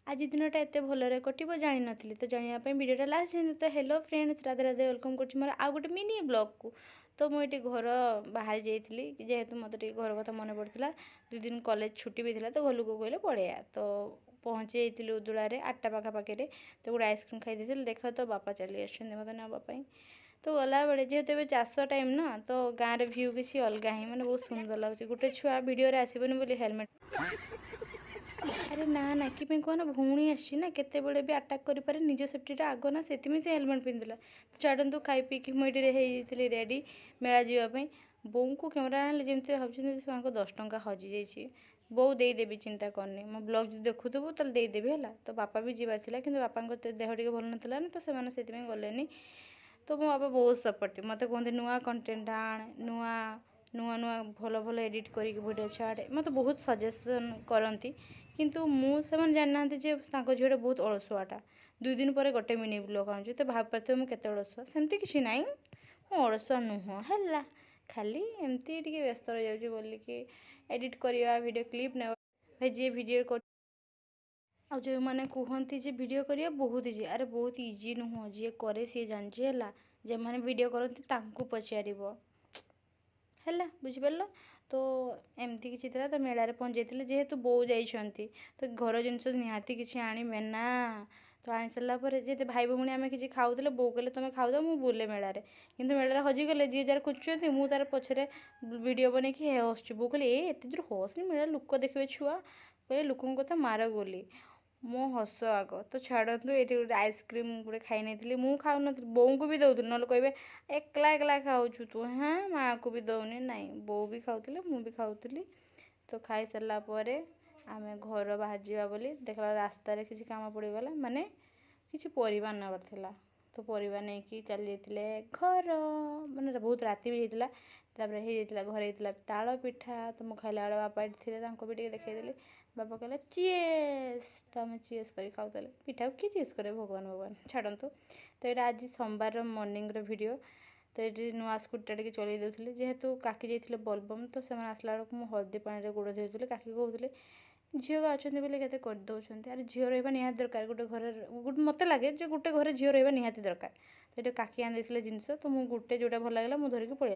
आज दिनटा एत भलरे कटिबो जानि नथिली तो जानिया ପାଇଁ भिडियोटा लास्ट जेन तो hello friends Radhe Radhe welcome करछि मोर आ गोटे मिनी ब्लॉग को तो मुझे घर बाहर जाइली जेहेतु मत घर कथा मन पड़ता 2 दिन कॉलेज छुट्टी भी था तो घर लोक कहले पड़ेया तो पहुँची जाइली उदुलारे 8टा पाखापाखि तो गोटे आइसक्रीम खाई देख तो बापा चली आसछन्ते मते नापाई तो गला बेले जेहेतु चाष टाइम ना तो गाँव रे व्यू किसी अलग ही मैंने बहुत सुंदर लगुच गोटे छुआ भिडियो आसबनी बोली हेलमेट अरे ना ना कि कहना भौणी आसी ना केत भी आटाक करे निज सेफ्टीटा आग ना से हेलमेट पिंधला तो छाड़ू खाई पीकि मुझे रेडी मेला जावाई बोऊ को कैमेरा आने जमी भाई 10 टंका हजि जाइए बो देदेवी चिंता करनी मो ब्लॉग जो देखुबू तो देदेवी है तो बापा भी जीवार था कि बापा देह टे भल ना तो से गले तो मो बापा बहुत सपोर्टिव मत कहते नुआ कंटेंट आण नुआ नुआ नुआ भल भल एडिट करके वीडियो छाड़े मत बहुत सजेसन करती किंतु मुझे जाना जे झीटा बहुत अलसुआटा 2 दिन पर गोटे मिनी ब्लॉग आऊँ तो भाव पार्थे मुझे अलसुआ सेमती किसी ना अलसुआ नुह है खाली एमती टे व्यस्त रही जाऊँ बोलिकी एडिट करवा वीडियो क्लिप ने भाई जी वीडियो कर आ जो मैंने कहती जे वीडियो करिया बहुत इजी अरे बहुत इजी नुह जी करे सी जानची है जे मैंने वीडियो करती पचार है बुझिपार तो एमती किसी था तो मेलार पहुँच जाइए जेहेतु बो जाइंट तो घर जिनस निहाती किसी आने ना तो आनी सारापर जे भाई भौणी आम कि खाऊले बो कहले तुम खाऊ मुझे बुले मेलार कि मेलार हजिगले जी जार खोजुंट मुझे तार पछरे वीडियो बनई हस बो कहले एत जोर हसनी मेला लोक देखिए छुआ कहले लोक कथा मार गोली मो हस आग तो छाड़ू ये गोटे आइसक्रीम गोटे खाई नहीं मुझे खाऊ बोऊ को भी दौली ना कहे एकला एकला खाऊ तू हाँ माँ को भी दौनी ना बो भी खाऊले मुझे खाऊली तो खाई सारापर आम घर बाहर जावा बोली देखला रास्तार किसी काम पड़गला माने किसी परिवार नबार था तो परिवार नहीं कि चली जाते घर माने बहुत राति भी होता तापर घरे होता ताल पिठा तो मुझे खाला बेले बापा थे भी देखईदेली बापा कहले चीएस तो आम चीएस कर खाऊले पिठा को किए चीएस करे भगवान भगवान छाड़ू तो यहाँ आज सोमवार मॉर्निंग वीडियो तो ये नुआ स्कूटी टे चल दूसरी जेहेतु काकी जाइए बोलबम तो से आसला बेलू मुझे हल्दी पानी गोड़ धोती काकी कहते झील अच्छा बोले के करदे अरे झील रहा निहाती दरकार गोटे घर मत लगे जो गोटे घर झील रहा निहाती दरकार तो ये काकी आनी जिनस तो मुझे गोटे जोटा भल लगे मुझे धरिकी पड़े